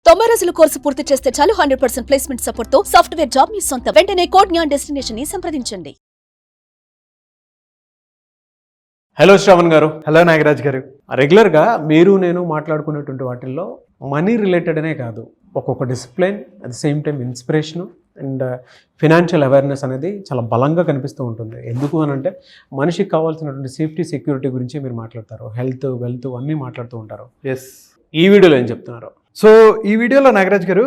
90 రోజుల కోర్సు పూర్తి చేస్తే చాలు 100% ప్లేస్మెంట్ సపోర్ట్ తో సాఫ్ట్వేర్ జాబ్ మీ సొంతం. వెంటనే కోడ్ జ్ఞాన్ డెస్టినేషన్ ని సంప్రదించండి. హలో శ్రవణ్ గారు. హలో నాగరాజ్ గారు. రెగ్యులర్గా మీరు నేను మాట్లాడుకునేటువంటి వాటిల్లో మనీ రిలేటెడ్ అనే కాదు, ఒక్కొక్క discipline at the same time inspiration and financial awareness అనేది చాలా బలంగా కనిపిస్తూ ఉంటుంది. ఎందుకు అని అంటే మనిషికి కావాల్సినటువంటి సేఫ్టీ సెక్యూరిటీ గురించి మీరు మాట్లాడతారు, హెల్త్ వెల్త్ అన్నీ మాట్లాడుతూ ఉంటారు. ఎస్, ఈ వీడియోలో ఏం చెప్తున్నారు? సో ఈ వీడియోలో నాగరాజ్ గారు,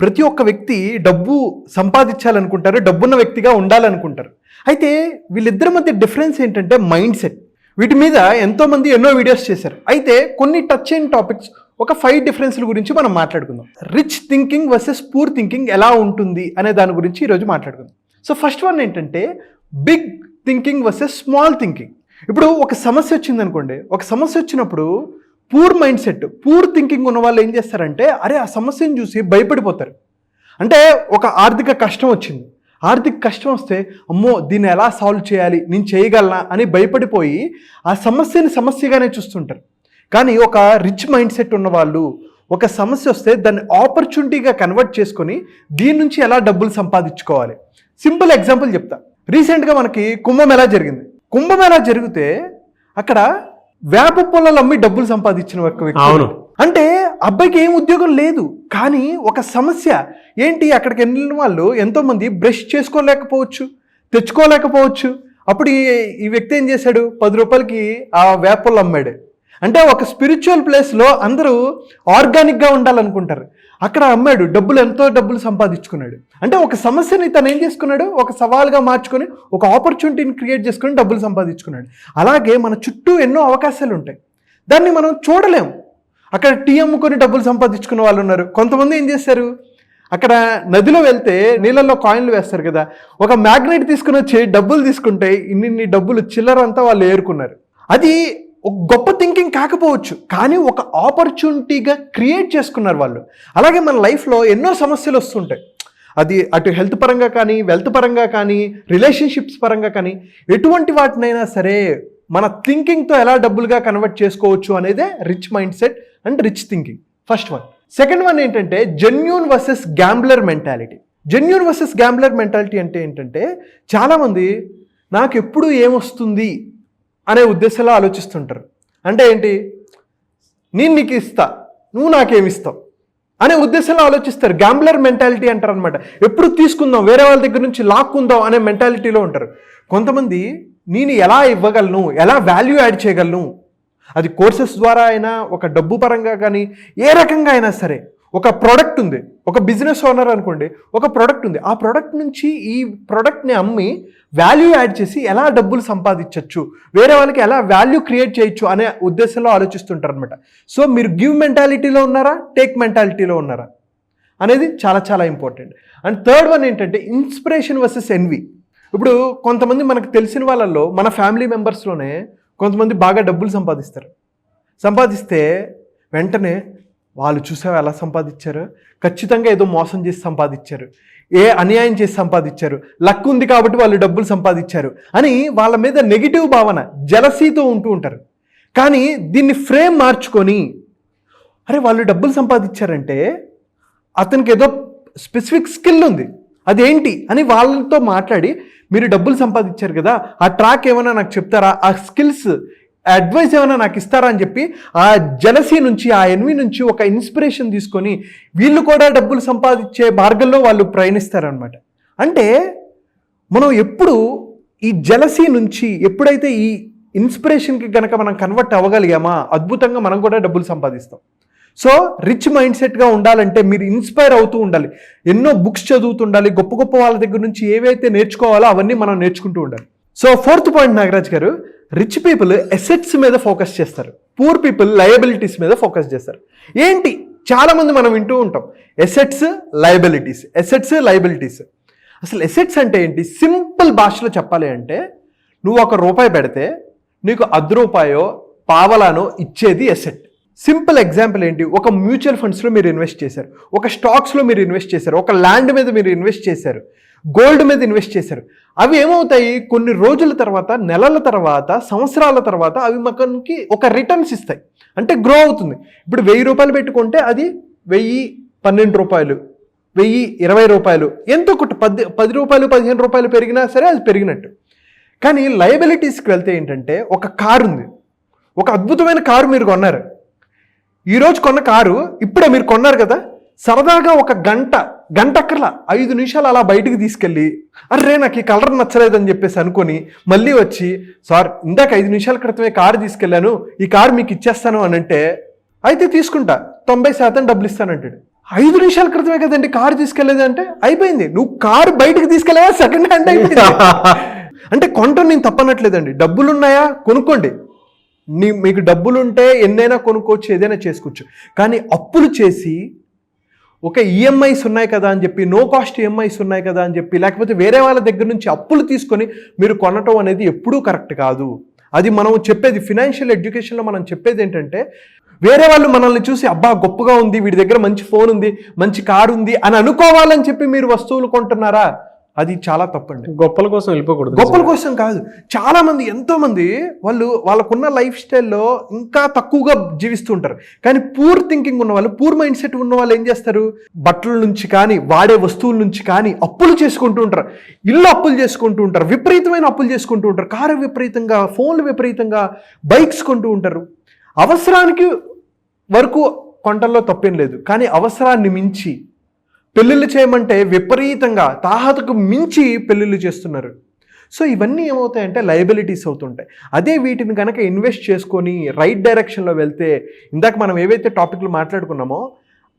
ప్రతి ఒక్క వ్యక్తి డబ్బు సంపాదించాలనుకుంటారు, డబ్బున్న వ్యక్తిగా ఉండాలనుకుంటారు. అయితే వీళ్ళిద్దరి మధ్య డిఫరెన్స్ ఏంటంటే మైండ్ సెట్. వీటి మీద ఎంతోమంది ఎన్నో వీడియోస్ చేశారు. అయితే కొన్ని టచ్ అయిన టాపిక్స్, ఒక 5 డిఫరెన్స్ల గురించి మనం మాట్లాడుకుందాం. Rich thinking versus poor thinking ఎలా ఉంటుంది అనే దాని గురించి ఈరోజు మాట్లాడుకుందాం. సో ఫస్ట్ వన్ ఏంటంటే big thinking versus small thinking. ఇప్పుడు ఒక సమస్య వచ్చిందనుకోండి, ఒక సమస్య వచ్చినప్పుడు poor mindset, poor thinking ఉన్న వాళ్ళు ఏం చేస్తారంటే, అరే ఆ సమస్యను చూసి భయపడిపోతారు. అంటే ఒక ఆర్థిక కష్టం వచ్చింది, ఆర్థిక కష్టం వస్తే అమ్మో దీన్ని ఎలా సాల్వ్ చేయాలి, నేను చేయగలనా అని భయపడిపోయి ఆ సమస్యని సమస్యగానే చూస్తుంటారు. కానీ ఒక రిచ్ మైండ్ సెట్ ఉన్న వాళ్ళు ఒక సమస్య వస్తే దాన్ని ఆపర్చునిటీగా కన్వర్ట్ చేసుకొని దీని నుంచి ఎలా డబ్బులు సంపాదించుకోవాలి. సింపుల్ ఎగ్జాంపుల్ చెప్తా. రీసెంట్గా మనకి కుంభమేళా జరిగింది. కుంభమేళా జరిగితే అక్కడ వేప పొలాలు అమ్మి డబ్బులు సంపాదించిన ఒక వ్యక్తి. అవును. అంటే అబ్బాయికి ఏం ఉద్యోగం లేదు, కానీ ఒక సమస్య ఏంటి, అక్కడికి వెళ్ళిన వాళ్ళు ఎంతోమంది బ్రష్ చేసుకోలేకపోవచ్చు, తెచ్చుకోలేకపోవచ్చు. అప్పుడు ఈ వ్యక్తి ఏం చేశాడు, 10 రూపాయలకి ఆ వేపలు అమ్మాడు. అంటే ఒక స్పిరిచువల్ ప్లేస్లో అందరూ ఆర్గానిక్గా ఉండాలనుకుంటారు, అక్కడ అమ్మాడు, ఎంతో డబ్బులు సంపాదించుకున్నాడు. అంటే ఒక సమస్యని తను ఏం చేసుకున్నాడు, ఒక సవాల్గా మార్చుకొని ఒక ఆపర్చునిటీని క్రియేట్ చేసుకొని డబ్బులు సంపాదించుకున్నాడు. అలాగే మన చుట్టూ ఎన్నో అవకాశాలు ఉంటాయి, దాన్ని మనం చూడలేము. అక్కడ టీ అమ్ముకొని డబ్బులు సంపాదించుకున్న వాళ్ళు ఉన్నారు. కొంతమంది ఏం చేశారు, అక్కడ నదిలో వెళ్తే నీళ్ళల్లో కాయిన్లు వేస్తారు కదా, ఒక మ్యాగ్నెట్ తీసుకుని వచ్చి డబ్బులు తీసుకుంటే ఇన్ని డబ్బులు చిల్లరంతా వాళ్ళు ఏరుకున్నారు. అది ఒక గొప్ప థింకింగ్ కాకపోవచ్చు, కానీ ఒక ఆపర్చునిటీగా క్రియేట్ చేసుకున్నారు వాళ్ళు. అలాగే మన లైఫ్లో ఎన్నో సమస్యలు వస్తుంటాయి, అది అటు హెల్త్ పరంగా కానీ, వెల్త్ పరంగా కానీ, రిలేషన్షిప్స్ పరంగా కానీ, ఎటువంటి వాటినైనా సరే మన థింకింగ్తో ఎలా డబ్బులుగా కన్వర్ట్ చేసుకోవచ్చు అనేదే rich mind set and rich thinking. First one. Second one ఏంటంటే genuine versus gambler mentality. Genuine versus gambler mentality అంటే ఏంటంటే, చాలామంది నాకు ఎప్పుడు ఏమొస్తుంది అనే ఉద్దేశంలో ఆలోచిస్తుంటారు. అంటే ఏంటి, నేను నీకు ఇస్తా, నువ్వు నాకేమిస్తావు అనే ఉద్దేశంలో ఆలోచిస్తారు. గ్యాంబ్లర్ మెంటాలిటీ అంటారు అనమాట. ఎప్పుడు తీసుకుందాం, వేరే వాళ్ళ దగ్గర నుంచి లాక్కుందాం అనే మెంటాలిటీలో ఉంటారు. కొంతమంది నేను ఎలా ఇవ్వగలను, ఎలా వాల్యూ యాడ్ చేయగలను, అది కోర్సెస్ ద్వారా అయినా, ఒక డబ్బు పరంగా కానీ, ఏ రకంగా అయినా సరే. ఒక ప్రోడక్ట్ ఉంది, ఒక బిజినెస్ ఓనర్ అనుకోండి, ఒక ప్రోడక్ట్ ఉంది, ఆ ప్రోడక్ట్ నుంచి ఈ ప్రోడక్ట్ని అమ్మి వాల్యూ యాడ్ చేసి ఎలా డబ్బులు సంపాదించవచ్చు, వేరే వాళ్ళకి ఎలా వాల్యూ క్రియేట్ చేయొచ్చు అనే ఉద్దేశంలో ఆలోచిస్తుంటారు అనమాట. సో మీరు గివ్ మెంటాలిటీలో ఉన్నారా, టేక్ మెంటాలిటీలో ఉన్నారా అనేది చాలా చాలా ఇంపార్టెంట్. అండ్ థర్డ్ వన్ ఏంటంటే ఇన్స్పిరేషన్ వర్సెస్ ఎన్వి. ఇప్పుడు కొంతమంది మనకు తెలిసిన వాళ్ళల్లో, మన ఫ్యామిలీ మెంబర్స్లోనే కొంతమంది బాగా డబ్బులు సంపాదిస్తే వెంటనే వాళ్ళు చూసావు ఎలా సంపాదించారు, ఖచ్చితంగా ఏదో మోసం చేసి సంపాదించారు, ఏ అన్యాయం చేసి సంపాదించారు, లక్ ఉంది కాబట్టి వాళ్ళు డబ్బులు సంపాదించారు అని వాళ్ళ మీద నెగిటివ్ భావన, జలసీతో ఉంటూ ఉంటారు. కానీ దీన్ని ఫ్రేమ్ మార్చుకొని, అరే వాళ్ళు డబ్బులు సంపాదించారంటే అతనికి ఏదో స్పెసిఫిక్ స్కిల్ ఉంది, అదేంటి అని వాళ్ళతో మాట్లాడి, మీరు డబ్బులు సంపాదించారు కదా, ఆ ట్రాక్ ఏమైనా నాకు చెప్తారా, ఆ స్కిల్స్ అడ్వైస్ ఏమైనా నాకు ఇస్తారా అని చెప్పి ఆ జలసీ నుంచి, ఆ ఎన్వి నుంచి ఒక ఇన్స్పిరేషన్ తీసుకొని వీళ్ళు కూడా డబ్బులు సంపాదించే మార్గంలో వాళ్ళు ప్రయాణిస్తారనమాట. అంటే మనం ఎప్పుడు ఈ జలసీ నుంచి ఎప్పుడైతే ఈ ఇన్స్పిరేషన్కి కనుక మనం కన్వర్ట్ అవ్వగలిగామా, అద్భుతంగా మనం కూడా డబ్బులు సంపాదిస్తాం. సో రిచ్ మైండ్ సెట్గా ఉండాలంటే మీరు ఇన్స్పైర్ అవుతూ ఉండాలి, ఎన్నో బుక్స్ చదువుతుండాలి, గొప్ప గొప్ప వాళ్ళ దగ్గర నుంచి ఏవైతే నేర్చుకోవాలో అవన్నీ మనం నేర్చుకుంటూ ఉండాలి. సో 4th పాయింట్ నాగరాజ్ గారు, రిచ్ పీపుల్ ఎసెట్స్ మీద ఫోకస్ చేస్తారు, పూర్ పీపుల్ లయబిలిటీస్ మీద ఫోకస్ చేస్తారు. ఏంటి, చాలామంది మనం వింటూ ఉంటాం ఎసెట్స్ లయబిలిటీస్. అసలు ఎసెట్స్ అంటే ఏంటి? సింపుల్ భాషలో చెప్పాలి అంటే, నువ్వు ₹1 పెడితే నీకు ₹10 పావలానో ఇచ్చేది ఎసెట్. సింపుల్ ఎగ్జాంపుల్ ఏంటి, ఒక మ్యూచువల్ ఫండ్స్లో మీరు ఇన్వెస్ట్ చేశారు, ఒక స్టాక్స్లో మీరు ఇన్వెస్ట్ చేశారు, ఒక ల్యాండ్ మీద మీరు ఇన్వెస్ట్ చేశారు, గోల్డ్ మీద ఇన్వెస్ట్ చేశారు. అవి ఏమవుతాయి, కొన్ని రోజుల తర్వాత, నెలల తర్వాత, సంవత్సరాల తర్వాత అవి మనకి ఒక రిటర్న్స్ ఇస్తాయి, అంటే గ్రో అవుతుంది. ఇప్పుడు ₹1000 పెట్టుకుంటే అది 1000 12 రూపాయలు, 1000, 20 రూపాయలు, ఎంతో ఒకటి 10 రూపాయలు, 15 రూపాయలు పెరిగినా సరే అది పెరిగినట్టు. కానీ లయబిలిటీస్కి వెళ్తే ఏంటంటే, ఒక కారు ఉంది, ఒక అద్భుతమైన కారు మీరు కొన్నారు. ఈరోజు కొన్న కారు ఇప్పుడే మీరు కొన్నారు కదా, సరదాగా ఒక గంటక్కర్లా 5 నిమిషాలు అలా బయటికి తీసుకెళ్ళి, అర్రే నాకు ఈ కలర్ నచ్చలేదని చెప్పేసి అనుకొని మళ్ళీ వచ్చి, సార్ ఇందాక 5 నిమిషాల క్రితమే కారు తీసుకెళ్ళాను, ఈ కారు మీకు ఇచ్చేస్తాను అని అంటే, అయితే తీసుకుంటా 90% డబ్బులు ఇస్తానంటాడు. 5 నిమిషాల క్రితమే కదండి కారు తీసుకెళ్లేది అంటే, అయిపోయింది, నువ్వు కారు బయటకు తీసుకెళ్ళవా, సెకండ్ హ్యాండ్ అయిపోయింది. అంటే కొనటం నేను తప్పనట్లేదండి, డబ్బులున్నాయా కొనుక్కోండి, మీకు డబ్బులుంటే ఎన్నైనా కొనుక్కోవచ్చు, ఏదైనా చేసుకోవచ్చు. కానీ అప్పులు చేసి ఒక ఈఎంఐస్ ఉన్నాయి కదా అని చెప్పి, నో కాస్ట్ ఈఎంఐస్ ఉన్నాయి కదా అని చెప్పి, లేకపోతే వేరే వాళ్ళ దగ్గర నుంచి అప్పులు తీసుకొని మీరు కొనటం అనేది ఎప్పుడూ కరెక్ట్ కాదు. అది మనం చెప్పేది ఫినాన్షియల్ ఎడ్యుకేషన్లో మనం చెప్పేది ఏంటంటే, వేరే వాళ్ళు మనల్ని చూసి అబ్బా గొప్పగా ఉంది, వీడి దగ్గర మంచి ఫోన్ ఉంది, మంచి కారు ఉంది అని అనుకోవాలని చెప్పి మీరు వస్తువులు కొంటున్నారా, అది చాలా తప్పండి. గొప్పల కోసం వెళ్ళిపోకూడదు, గొప్పల కోసం కాదు. చాలా మంది, ఎంతో మంది వాళ్ళకున్న లైఫ్ స్టైల్లో ఇంకా తక్కువగా జీవిస్తూ ఉంటారు. కానీ పూర్ థింకింగ్ ఉన్న వాళ్ళు, పూర్ మైండ్ సెట్ ఉన్న వాళ్ళు ఏం చేస్తారు, బట్టల నుంచి కానీ వాడే వస్తువుల నుంచి కానీ అప్పులు చేసుకుంటూ ఉంటారు, ఇల్లు అప్పులు చేసుకుంటూ ఉంటారు, విపరీతమైన అప్పులు చేసుకుంటూ ఉంటారు, కారు విపరీతంగా, ఫోన్లు విపరీతంగా, బైక్స్ కొంటూ ఉంటారు. అవసరానికి వరకు కొంటల్లో తప్పేం లేదు, కానీ అవసరాన్ని మించి పెళ్ళిళ్ళు చేయమంటే విపరీతంగా తాహతకు మించి పెళ్ళిళ్ళు చేస్తున్నారు. సో ఇవన్నీ ఏమవుతాయంటే లయబిలిటీస్ అవుతుంటాయి. అదే వీటిని కనుక ఇన్వెస్ట్ చేసుకొని రైట్ డైరెక్షన్లో వెళ్తే, ఇందాక మనం ఏవైతే టాపిక్లు మాట్లాడుకున్నామో,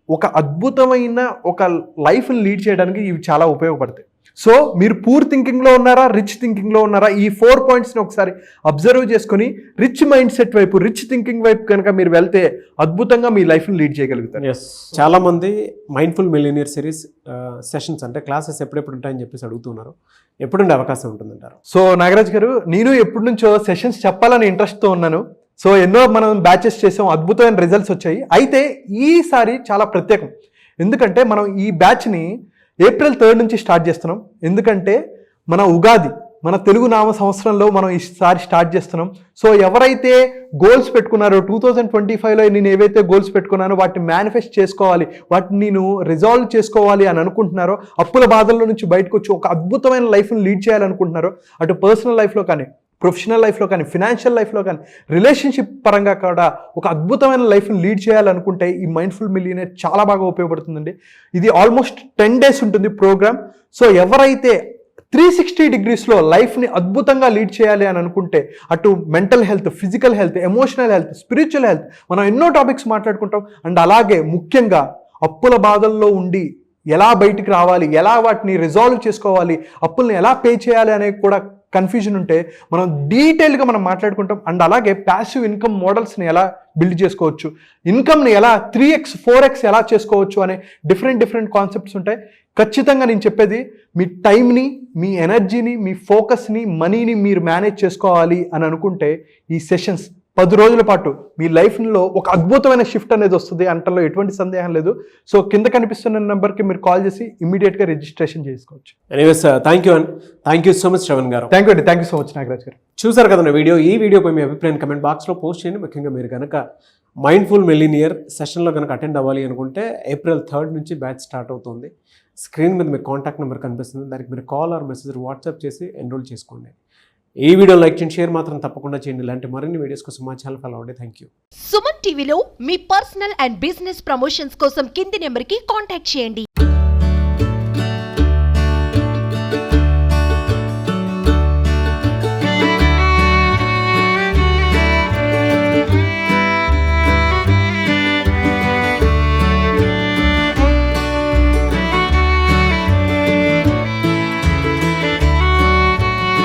ఒక అద్భుతమైన ఒక లైఫ్ని లీడ్ చేయడానికి ఇవి చాలా ఉపయోగపడతాయి. సో మీరు పూర్ థింకింగ్లో ఉన్నారా, రిచ్ థింకింగ్లో ఉన్నారా, ఈ 4 పాయింట్స్ని ఒకసారి అబ్జర్వ్ చేసుకొని రిచ్ మైండ్ సెట్ వైపు, రిచ్ థింకింగ్ వైపు కనుక మీరు వెళ్తే అద్భుతంగా మీ లైఫ్ని లీడ్ చేయగలుగుతారు. ఎస్, చాలామంది మైండ్ఫుల్ మిలియనియర్ సిరీస్ సెషన్స్ అంటే క్లాసెస్ ఎప్పుడెప్పుడు ఉంటాయని చెప్పేసి అడుగుతున్నారు. ఎప్పుడుండే అవకాశం ఉంటుందంటారు? సో నాగరాజ్ గారు, నేను ఎప్పటి నుంచో సెషన్స్ చెప్పాలని ఇంట్రెస్ట్తో ఉన్నాను. సో ఎన్నో మనం బ్యాచెస్ చేసాం, అద్భుతమైన రిజల్ట్స్ వచ్చాయి. అయితే ఈసారి చాలా ప్రత్యేకం, ఎందుకంటే మనం ఈ బ్యాచ్ని April 3rd నుంచి స్టార్ట్ చేస్తున్నాం. ఎందుకంటే మన ఉగాది, మన తెలుగు నామ సంవత్సరంలో మనం ఈసారి స్టార్ట్ చేస్తున్నాం. సో ఎవరైతే గోల్స్ పెట్టుకున్నారో 2025లో నేను ఏవైతే గోల్స్ పెట్టుకున్నానో వాటిని మేనిఫెస్ట్ చేసుకోవాలి, వాటిని నేను రిజాల్వ్ చేసుకోవాలి అని అనుకుంటున్నారో, అప్పుల బాధల్లో నుంచి బయటకు వచ్చి ఒక అద్భుతమైన లైఫ్ని లీడ్ చేయాలనుకుంటున్నారో, అటు పర్సనల్ లైఫ్లో కానీ, ప్రొఫెషనల్ లైఫ్లో కానీ, ఫినాన్షియల్ లైఫ్లో కానీ, రిలేషన్షిప్ పరంగా కూడా ఒక అద్భుతమైన లైఫ్ని లీడ్ చేయాలనుకుంటే ఈ మైండ్ఫుల్ మిలియనియర్ చాలా బాగా ఉపయోగపడుతుందండి. ఇది ఆల్మోస్ట్ 10 days ఉంటుంది ప్రోగ్రామ్. సో ఎవరైతే 360 degreesలో లైఫ్ని అద్భుతంగా లీడ్ చేయాలి అని అనుకుంటే, అటు mental health, physical health, emotional health, spiritual health, మనం ఎన్నో టాపిక్స్ మాట్లాడుకుంటాం. అండ్ అలాగే ముఖ్యంగా అప్పుల బాధల్లో ఉండి ఎలా బయటికి రావాలి, ఎలా వాటిని రిజాల్వ్ చేసుకోవాలి, అప్పుల్ని ఎలా పే చేయాలి అనేది కూడా కన్ఫ్యూజన్ ఉంటే మనం డీటెయిల్గా మనం మాట్లాడుకుంటాం. అండ్ అలాగే ప్యాసివ్ ఇన్కమ్ మోడల్స్ని ఎలా బిల్డ్ చేసుకోవచ్చు, ఇన్కమ్ని ఎలా 3x 4x ఎలా చేసుకోవచ్చు అనే డిఫరెంట్ కాన్సెప్ట్స్ ఉంటాయి. ఖచ్చితంగా నేను చెప్పేది, మీ టైంని, మీ ఎనర్జీని, మీ ఫోకస్ని, మనీని మీరు మేనేజ్ చేసుకోవాలి అని అనుకుంటే ఈ సెషన్స్ 10 రోజుల పాటు మీ లైఫ్లో ఒక అద్భుతమైన షిఫ్ట్ అనేది వస్తుంది అంటలో ఎటువంటి సందేహం లేదు. సో కింద కనిపిస్తున్న నెంబర్కి మీరు కాల్ చేసి ఇమ్మీడియట్గా రిజిస్ట్రేషన్ చేసుకోవచ్చు. Anyways, thank you so much Shravan గారు. Thank you so much Nagaraj గారు. చూసారు కదండి వీడియో. ఈ వీడియోపై మీ అభిప్రాయం కమెంట్ బాక్స్లో పోస్ట్ చేయండి. ముఖ్యంగా మీరు కనుక మైండ్ఫుల్ మిలియనియర్ సెషన్లో కనుక అటెండ్ అవ్వాలి అనుకుంటే April 3rd నుంచి బ్యాచ్ స్టార్ట్ అవుతుంది. స్క్రీన్ మీద మీకు కాంటాక్ట్ నెంబర్ కనిపిస్తుంది, దానికి మీరు కాల్ ఆర్ మెసేజ్ వాట్సాప్ చేసి ఎన్రోల్ చేసుకోండి. ఈ వీడియో లైక్ చేయండి, షేర్ మాత్రం తప్పకుండా చేయండి. ఇలాంటి మరిన్ని వీడియోస్ కోసం మా ఛానల్ ఫాలో అవ్వండి. Thank you. సుమన్ టీవీలో మీ పర్సనల్ అండ్ బిజినెస్ ప్రమోషన్స్ కోసం కింది నెంబర్కి కాంటాక్ట్ చేయండి.